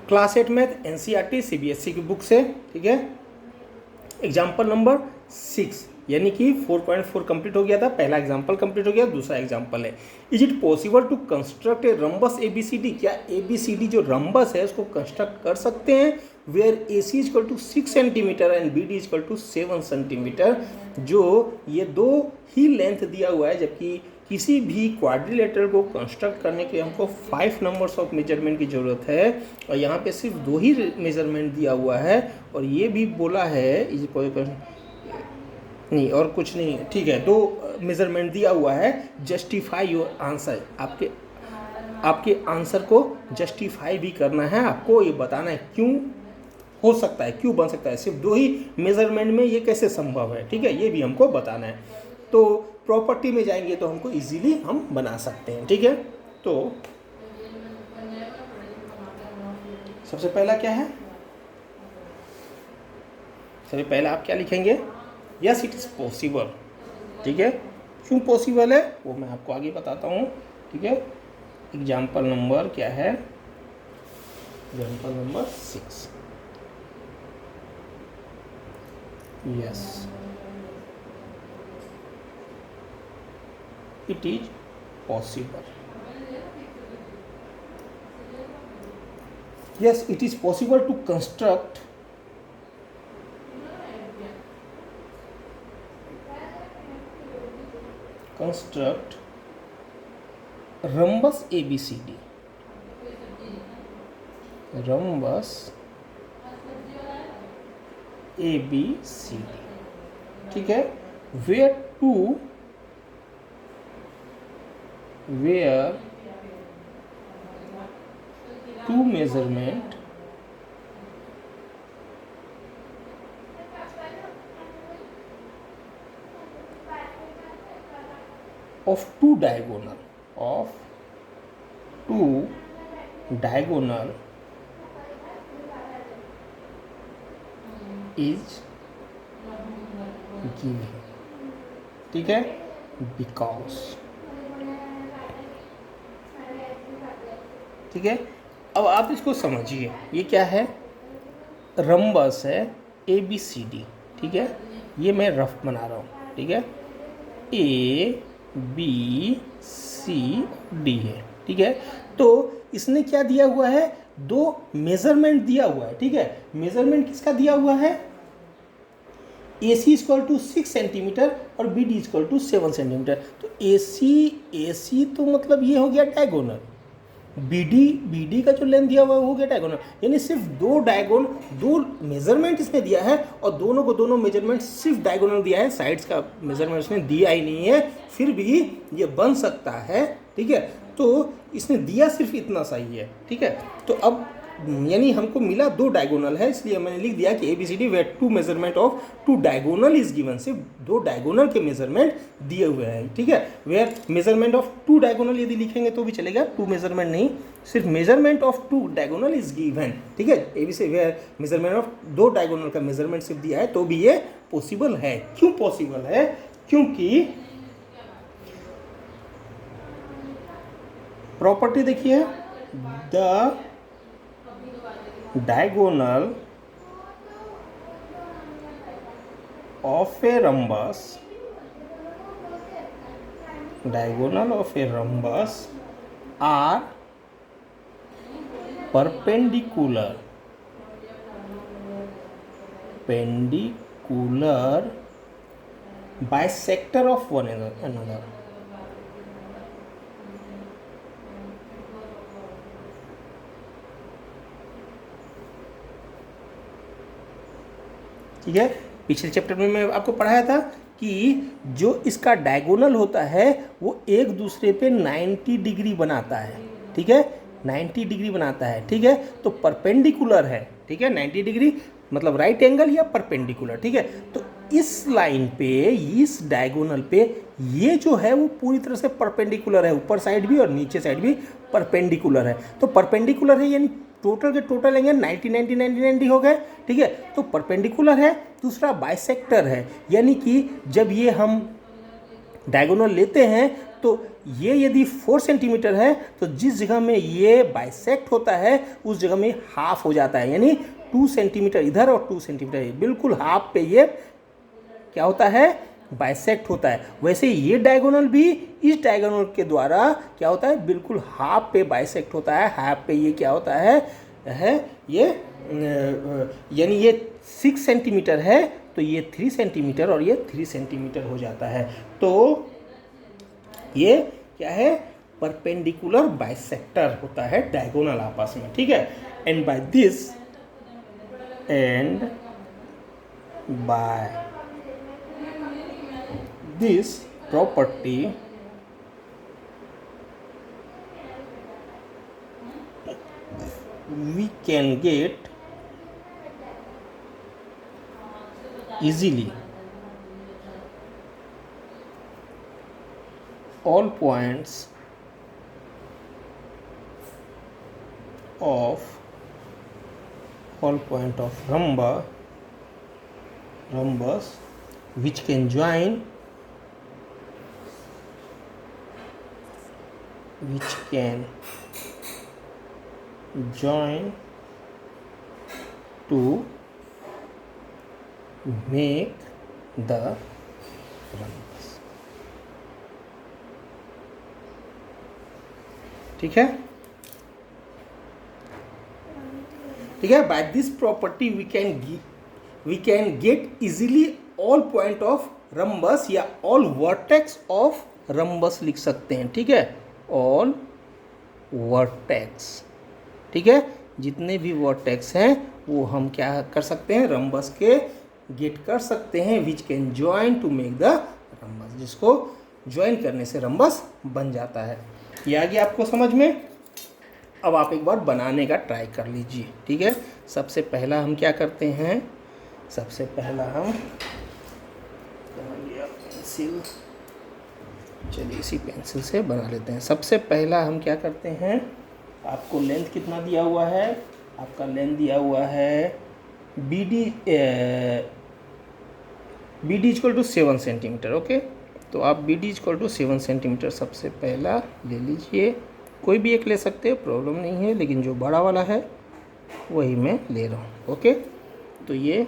Class 8 math NCERT CBSE की book से, ठीक है। एग्जाम्पल नंबर 6 यानी कि 4.4 कंप्लीट हो गया था, पहला एग्जाम्पल कंप्लीट हो गया, दूसरा एग्जाम्पल है। Is it possible to construct a rhombus ABCD, क्या एबीसीडी जो रंबस है उसको कंस्ट्रक्ट कर सकते हैं, where A C equal to 6 centimetre and B D equal to 7 centimetre, जो ये दो ही लेंथ दिया हुआ है, जबकि किसी भी क्वाड्रिलेटरल को कंस्ट्रक्ट करने के लिए हमको 5 नंबर्स ऑफ मेजरमेंट की ज़रूरत है, और यहाँ पे सिर्फ 2 ही मेजरमेंट दिया हुआ है, और ये भी बोला है नहीं और कुछ नहीं, ठीक है, 2 मेजरमेंट दिया हुआ है। जस्टिफाई योर आंसर, आपके आंसर को जस्टिफाई भी करना है, आपको ये बताना है क्यों हो सकता है, क्यों बन सकता है, सिर्फ 2 ही मेजरमेंट में ये कैसे संभव है, ठीक है, ये भी हमको बताना है। तो प्रॉपर्टी में जाएंगे तो हमको इजीली हम बना सकते हैं, ठीक है। तो सबसे पहला क्या है, सबसे पहला आप क्या लिखेंगे, यस इट इज़ पॉसिबल, ठीक है। क्यों पॉसिबल है वो मैं आपको आगे बताता हूँ, ठीक है। एग्जाम्पल नंबर क्या है, example number 6, yes it is possible, yes it is possible to construct rhombus ABCD, rhombus ABCD, ठीक है, where two measurement of two diagonal is given, ठीक है, because, ठीक है। अब आप इसको समझिए, ये क्या है, रंबस है ABCD, ठीक है, ये मैं रफ बना रहा हूँ, ठीक है, ABCD है, ठीक है। तो इसने क्या दिया हुआ है, 2 मेजरमेंट दिया हुआ है, ठीक है। मेजरमेंट किसका दिया हुआ है, AC इक्वल टू 6 सेंटीमीटर और BD इक्वल टू 7 सेंटीमीटर। तो AC तो मतलब ये हो गया डायगोनल, BD का जो लेंथ दिया हुआ है हो गया डायगोनल, यानी सिर्फ 2 मेजरमेंट इसने दिया है, और दोनों मेजरमेंट सिर्फ डायगोनल दिया है, साइड्स का मेजरमेंट इसने दिया ही नहीं है, फिर भी ये बन सकता है, ठीक है। तो इसने दिया सिर्फ इतना सही है, ठीक है। तो अब यानी हमको मिला 2 डायगोनल है, इसलिए मैंने लिख दिया कि ABCD where 2 measurement of 2 diagonal is given, सिर्फ 2 डायगोनल के मेजरमेंट दिए हुए हैं, ठीक है। वेयर मेजरमेंट ऑफ 2 डायगोनल यदि लिखेंगे तो भी चलेगा, 2 मेजरमेंट नहीं, सिर्फ measurement of 2 diagonal is given, ठीक है। ABCD where measurement of 2 diagonal का मेजरमेंट सिर्फ दिया है, तो भी ये पॉसिबल है। क्यों पॉसिबल है, क्योंकि प्रॉपर्टी देखिए, the diagonal of a rhombus are perpendicular bisector of one another, ठीक है। पिछले चैप्टर में मैं आपको पढ़ाया था कि जो इसका डायगोनल होता है वो एक दूसरे पे 90 डिग्री बनाता है, ठीक है, 90 डिग्री बनाता है, ठीक है। तो परपेंडिकुलर है, ठीक है, 90 डिग्री मतलब राइट एंगल या परपेंडिकुलर, ठीक है। तो इस लाइन पे, इस डायगोनल पे ये जो है वो पूरी तरह से परपेंडिकुलर है, ऊपर साइड भी और नीचे साइड भी परपेंडिकुलर है। तो परपेंडिकुलर है यानी टोटल के टोटल लेंगे 90 हो गए, ठीक है। तो परपेंडिकुलर है, दूसरा बाइसेक्टर है, यानी कि जब ये हम डायगोनल लेते हैं तो ये यदि 4 सेंटीमीटर है तो जिस जगह में ये बाइसेक्ट होता है उस जगह में हाफ हो जाता है, यानी 2 सेंटीमीटर इधर और 2 सेंटीमीटर बिल्कुल हाफ पे ये क्या होता है, बाइसेक्ट होता है। वैसे ये डायगोनल भी इस डायगोनल के द्वारा क्या होता है, बिल्कुल हाफ पे बाइसेक्ट होता है। हाफ पे ये क्या होता है ये यानी ये 6 सेंटीमीटर है तो ये 3 सेंटीमीटर और ये 3 सेंटीमीटर हो जाता है। तो ये क्या है, परपेंडिकुलर बाइसेक्टर होता है डायगोनल आपस में, ठीक है। And by this property we can get easily all points of rhombus which can join to make the rhombus, ठीक है। By this property we can get easily all point of rhombus या all vertex of rhombus लिख सकते हैं, ठीक है। All vertex, ठीक है, जितने भी वर्टेक्स हैं वो हम क्या कर सकते हैं, रम्बस के गेट कर सकते हैं, which can join to make the rhombus, जिसको ज्वाइन करने से रम्बस बन जाता है। ये आ गया आपको समझ में। अब आप एक बार बनाने का ट्राई कर लीजिए, ठीक है। सबसे पहला हम क्या करते हैं, सबसे पहला हम पेंसिल, चलिए इसी पेंसिल से बना लेते हैं। सबसे पहला हम क्या करते हैं, आपको लेंथ कितना दिया हुआ है, आपका लेंथ दिया हुआ है BD equal to 7 centimetre, okay. तो आप BD इक्वल टू 7 सेंटीमीटर सबसे पहला ले लीजिए, कोई भी एक ले सकते हो, प्रॉब्लम नहीं है, लेकिन जो बड़ा वाला है वही मैं ले रहा हूँ, ओके। तो ये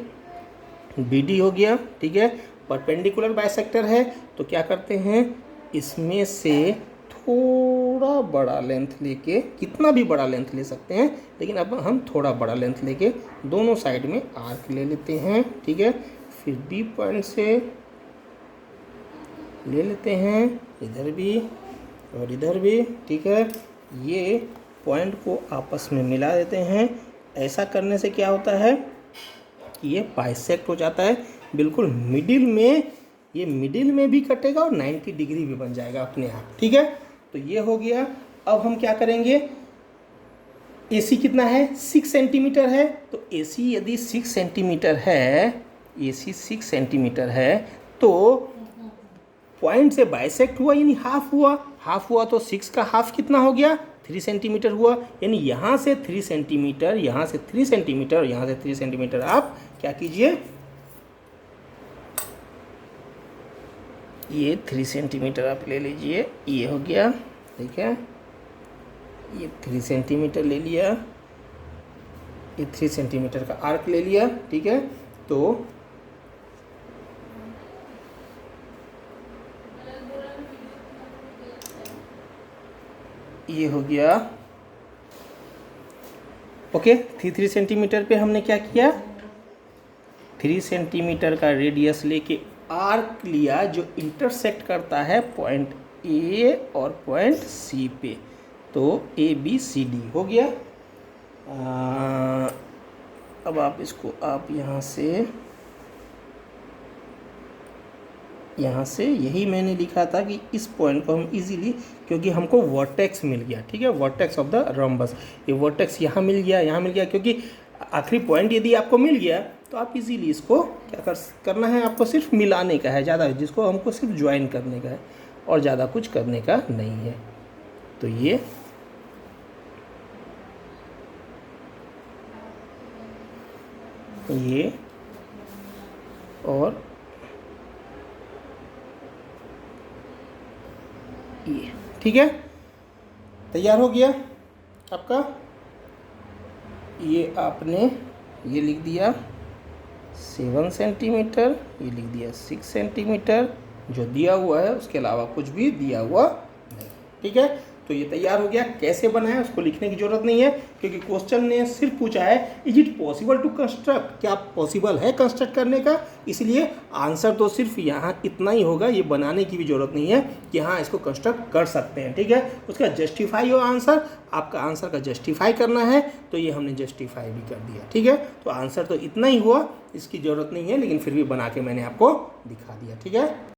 BD हो गया, ठीक है। परपेंडिकुलर बाइसेक्टर है तो क्या करते हैं, इसमें से थोड़ा बड़ा लेंथ लेके, कितना भी बड़ा लेंथ ले सकते हैं, लेकिन अब हम थोड़ा बड़ा लेंथ लेके दोनों साइड में आर्क ले लेते हैं, ठीक है। फिर B पॉइंट से ले लेते हैं, इधर भी और इधर भी, ठीक है। ये पॉइंट को आपस में मिला देते हैं। ऐसा करने से क्या होता है कि ये बाइसेक्ट हो जाता है बिल्कुल मिडिल में, ये मिडिल में भी कटेगा और 90 डिग्री भी बन जाएगा अपने आप, ठीक है। तो ये हो गया। अब हम क्या करेंगे, AC कितना है, 6 सेंटीमीटर है, तो AC यदि 6 सेंटीमीटर है, AC 6 सेंटीमीटर है तो पॉइंट से बाइसेक्ट हुआ यानी हाफ हुआ तो 6 का हाफ कितना हो गया, 3 सेंटीमीटर हुआ। यानी यहाँ से 3 सेंटीमीटर, यहाँ से 3 सेंटीमीटर और यहाँ से 3 सेंटीमीटर आप क्या कीजिए, ये 3 सेंटीमीटर आप ले लीजिए, ये हो गया, ठीक है। ये 3 सेंटीमीटर ले लिया, ये 3 सेंटीमीटर का आर्क ले लिया, ठीक है। तो ये हो गया, ओके। 3 सेंटीमीटर पे हमने क्या किया, 3 सेंटीमीटर का रेडियस लेके आर्क लिया जो इंटरसेक्ट करता है पॉइंट A और पॉइंट C पे, तो ABCD हो गया। अब आप इसको आप यहाँ से यही मैंने लिखा था कि इस पॉइंट को हम इजीली, क्योंकि हमको वर्टेक्स मिल गया, ठीक है, वर्टेक्स ऑफ द रम्बस, ये वर्टेक्स यहाँ मिल गया, क्योंकि आखिरी पॉइंट यदि आपको मिल गया तो आप इजीली इसको क्या करना है, आपको सिर्फ मिलाने का है, ज़्यादा जिसको हमको सिर्फ ज्वाइन करने का है और ज़्यादा कुछ करने का नहीं है। तो ये और ये, ठीक है, तैयार हो गया आपका। ये आपने ये लिख दिया 7 सेंटीमीटर, ये लिख दिया 6 सेंटीमीटर, जो दिया हुआ है उसके अलावा कुछ भी दिया हुआ नहीं, ठीक है। तो ये तैयार हो गया। कैसे बना है उसको लिखने की जरूरत नहीं है, क्योंकि क्वेश्चन ने सिर्फ पूछा है is it possible to construct, क्या पॉसिबल है कंस्ट्रक्ट करने का, इसलिए आंसर तो सिर्फ यहाँ इतना ही होगा, ये बनाने की भी जरूरत नहीं है कि हाँ इसको कंस्ट्रक्ट कर सकते हैं, ठीक है। उसका जस्टिफाई हो आंसर, आपका आंसर का जस्टिफाई करना है, तो ये हमने जस्टिफाई भी कर दिया, ठीक है। तो आंसर तो इतना ही हुआ, इसकी ज़रूरत नहीं है, लेकिन फिर भी बना के मैंने आपको दिखा दिया, ठीक है।